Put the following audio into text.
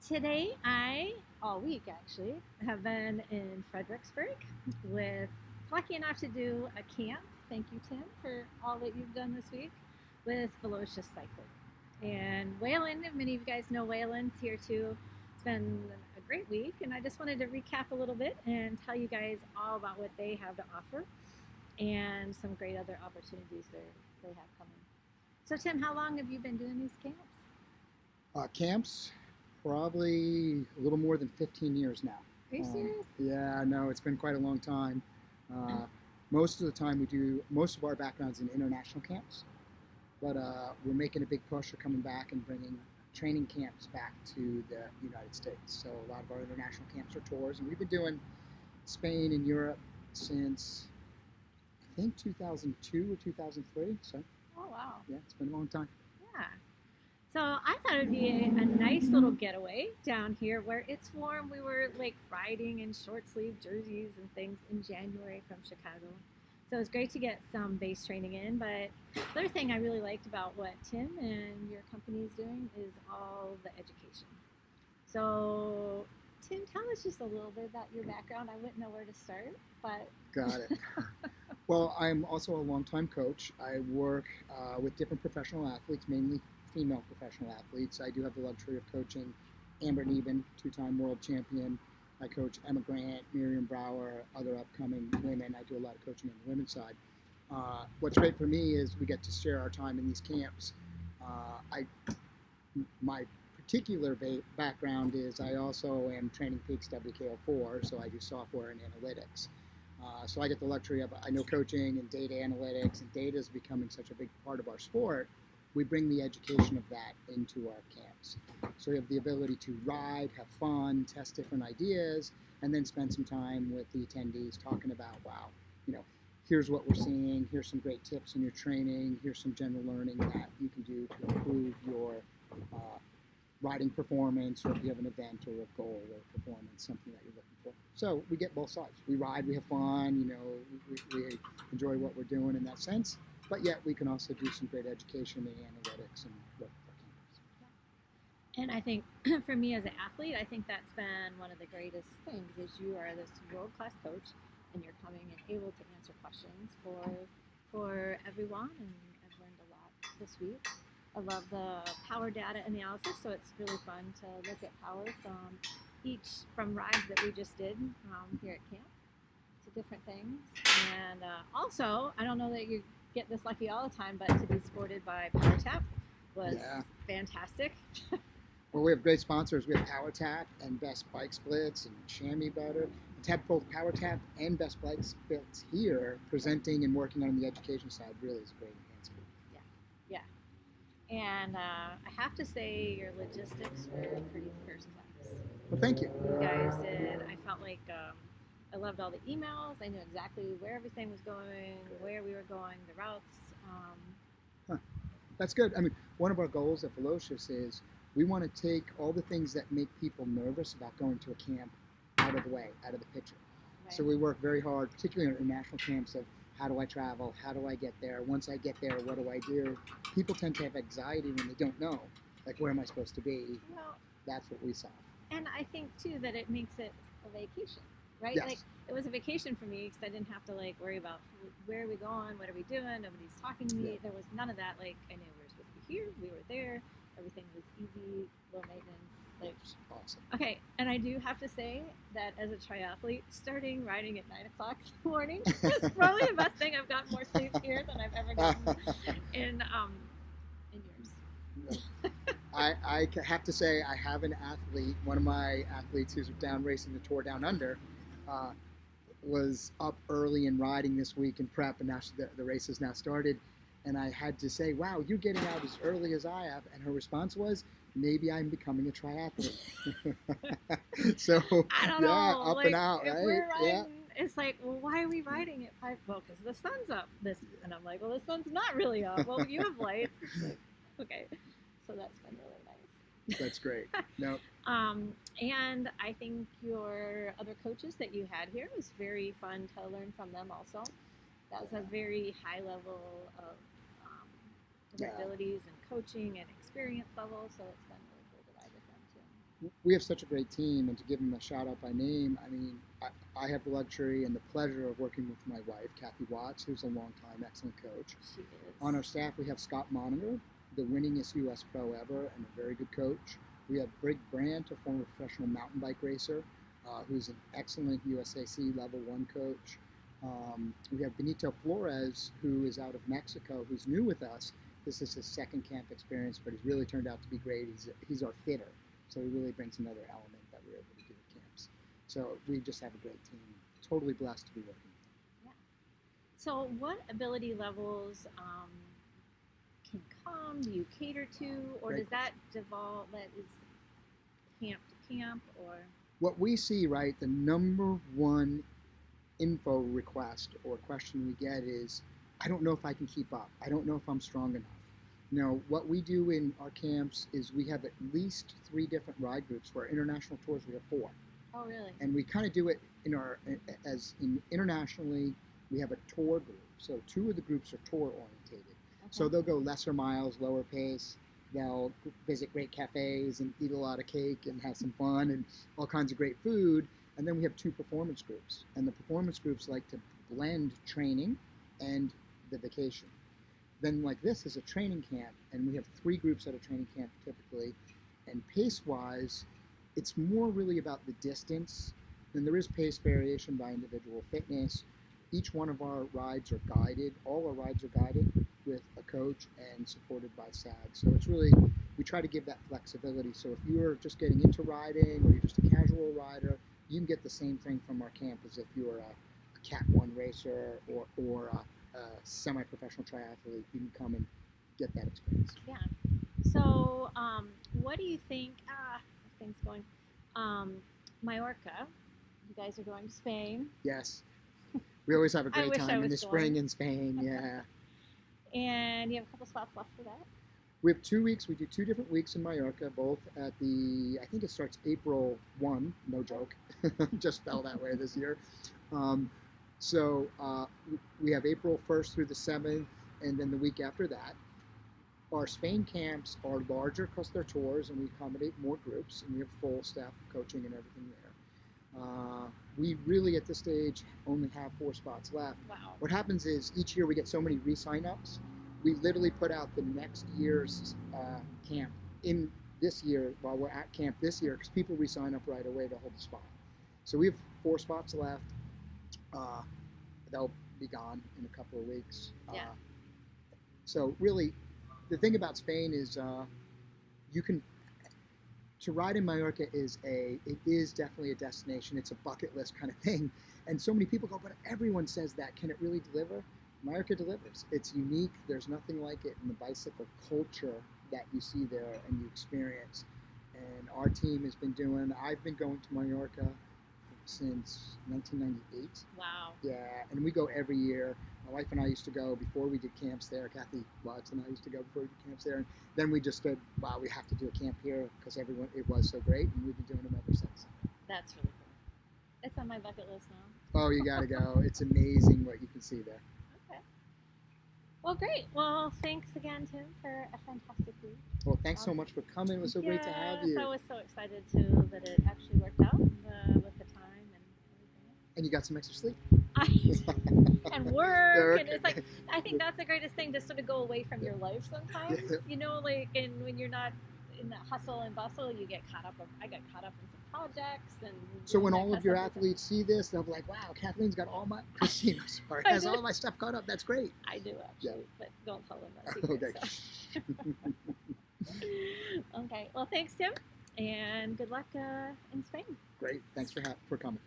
Today, all week actually, have been in Fredericksburg with lucky enough to do a camp. Thank you, Tim, for all that you've done this week with Velocious Cycling. And Wayland, many of you guys know Wayland's here too. It's been a great week, and I just wanted to recap a little bit and tell you guys all about what they have to offer and some great other opportunities they have coming. So, Tim, how long have you been doing these camps? Camps, probably a little more than 15 years now. Are you serious? Yeah, no, it's been quite a long time. Most of the time most of our background's in international camps, but we're making a big push of coming back and bringing training camps back to the United States. So a lot of our international camps are tours, and we've been doing Spain and Europe since, I think, 2002 or 2003. So, oh, wow. Yeah, it's been a long time. Yeah. So I thought it'd be a nice little getaway down here where it's warm. We were like riding in short sleeve jerseys and things in January from Chicago. So it was great to get some base training in. But the other thing I really liked about what Tim and your company is doing is all the education. So Tim, tell us just a little bit about your background. I wouldn't know where to start, but... Got it. Well, I'm also a longtime coach. I work with different professional athletes, mainly female professional athletes. I do have the luxury of coaching Amber Neben, two-time world champion. I coach Emma Grant, Miriam Brower, other upcoming women. I do a lot of coaching on the women's side. What's great for me is we get to share our time in these camps. My particular background is I also am training peaks WKO4, so I do software and analytics. So I get the luxury of, I know coaching and data analytics, and data is becoming such a big part of our sport. We bring the education of that into our camps. So we have the ability to ride, have fun, test different ideas, and then spend some time with the attendees talking about, wow, here's what we're seeing, here's some great tips in your training, here's some general learning that you can do to improve your riding performance, or if you have an event or a goal or performance, something that you're looking for. So we get both sides. We ride, we have fun, we enjoy what we're doing in that sense. But yet we can also do some great education in analytics and work with our campus. And I think for me as an athlete, I think that's been one of the greatest things is you are this world-class coach and you're coming and able to answer questions for everyone, and I've learned a lot this week. I love the power data analysis, so it's really fun to look at power from rides that we just did here at camp to different things. And also, I don't know that you get this lucky all the time, but to be supported by PowerTap was fantastic. Well, we have great sponsors. We have PowerTap and Best Bike Splits and Chamois Butter. To have both PowerTap and Best Bike Splits here presenting and working on the education side really is a great enhancement. Yeah. And I have to say your logistics were pretty first class. Well, thank you. You guys did. I felt like I loved all the emails. I knew exactly where everything was going, where we were going, the routes. That's good. I mean, one of our goals at Velocious is we want to take all the things that make people nervous about going to a camp out of the way, out of the picture. Right. So we work very hard, particularly in international camps, of how do I travel? How do I get there? Once I get there, what do I do? People tend to have anxiety when they don't know, like, where am I supposed to be? Well, that's what we solve. And I think, too, that it makes it a vacation. Right? Yes. Like, it was a vacation for me because I didn't have to worry about where are we going, what are we doing, nobody's talking to me. Yeah. There was none of that. Like, I knew we were supposed to be here, we were there, everything was easy, low maintenance. That's awesome. Okay, and I do have to say that as a triathlete, starting riding at 9 o'clock in the morning is probably the best thing. I've got more sleep here than I've ever gotten in yours. I have to say, I have an athlete, one of my athletes who's down racing the Tour Down Under, was up early and riding this week in prep, and now the race has now started. And I had to say, wow, you're getting out as early as I have. And her response was, maybe I'm becoming a triathlete. So, I don't know. Up and out, if right? We're riding, it's like, well, why are we riding at 5? Well, because the sun's up. And I'm like, well, the sun's not really up. Well, you have lights. It's like, okay. So that's been really nice. That's great. No. And I think your other coaches that you had here was very fun to learn from them also. That was a very high level of different Yeah. abilities and coaching and experience level. So it's been really cool to ride with them too. We have such a great team, and to give them a shout out by name, I mean, I have the luxury and the pleasure of working with my wife, Kathy Watts, who's a longtime excellent coach. She is. On our staff, we have Scott Monitor, the winningest U.S. pro ever and a very good coach. We have Brig Brandt, a former professional mountain bike racer, who's an excellent USAC Level 1 coach. We have Benito Flores, who is out of Mexico, who's new with us. This is his second camp experience, but he's really turned out to be great. He's our fitter, so he really brings another element that we're able to do at camps. So we just have a great team. Totally blessed to be working with them. Yeah. So what ability levels can come? Do you cater to, or Great does that devolve? That is camp to camp, or What we see, right, the number one info request or question we get is, I don't know if I can keep up. I don't know if I'm strong enough. No, what we do in our camps is we have at least 3 different ride groups. For our international tours, we have 4. oh really? And we kind of do it internationally, we have a tour group. So 2 of the groups are tour orientated. Okay. So they'll go lesser miles, lower pace. They'll visit great cafes and eat a lot of cake and have some fun and all kinds of great food. And then we have 2 performance groups. And the performance groups like to blend training and the vacation. Then like this is a training camp, and we have 3 groups at a training camp typically. And pace-wise, it's more really about the distance. And there is pace variation by individual fitness. Each one of our rides are guided. All our rides are guided with a coach and supported by SAG. So it's really, we try to give that flexibility. So if you're just getting into riding or you're just a casual rider, you can get the same thing from our camp as if you're a Cat 1 racer or a semi-professional triathlete. You can come and get that experience. Yeah. So what do you think? Things going. Mallorca. You guys are going to Spain. Yes. We always have a I great wish I time in was the spring going. in Spain. Yeah. And you have a couple spots left for that. We have 2 weeks. We do 2 different weeks in Mallorca, both at I think it starts April 1, no joke, just fell that way this year. So we have April 1st through the 7th, and then the week after that. Our Spain camps are larger because they're tours, and we accommodate more groups, and we have full staff of coaching and everything there. We really, at this stage, only have 4 spots left. Wow. What happens is each year we get so many re-sign-ups. We literally put out the next year's camp in this year while we're at camp this year because people re-sign up right away to hold the spot. So we have 4 spots left. They'll be gone in a couple of weeks. Yeah. So really, the thing about Spain is to ride in Mallorca it is definitely a destination. It's a bucket list kind of thing. And so many people go, but everyone says that. Can it really deliver? Mallorca delivers. It's unique. There's nothing like it in the bicycle culture that you see there and you experience. And our team has been I've been going to Mallorca since 1998. Wow. Yeah, and we go every year. My wife and I used to go before we did camps there. Kathy Watts and I used to go before we did camps there. And then we just said, wow, we have to do a camp here because it was so great, and we've been doing them ever since. That's really cool. It's on my bucket list now. Oh, you got to go. It's amazing what you can see there. Okay. Well, great. Well, thanks again, Tim, for a fantastic week. Well, thanks so much for coming. It was so great to have you. I was so excited, too, that it actually worked out with the time and everything. And you got some extra sleep. And work, and it's like, I think that's the greatest thing, to sort of go away from your life sometimes, you know, like, and when you're not in that hustle and bustle, you get caught up. I got caught up in some projects, and so when all of your athletes see this, they'll be like, wow, Kathleen's got all my, Christina, sorry, has all my stuff caught up. That's great. I do, actually, but don't tell them that secret. Okay. So. Okay, well, thanks, Tim, and good luck in Spain. Great, thanks for coming.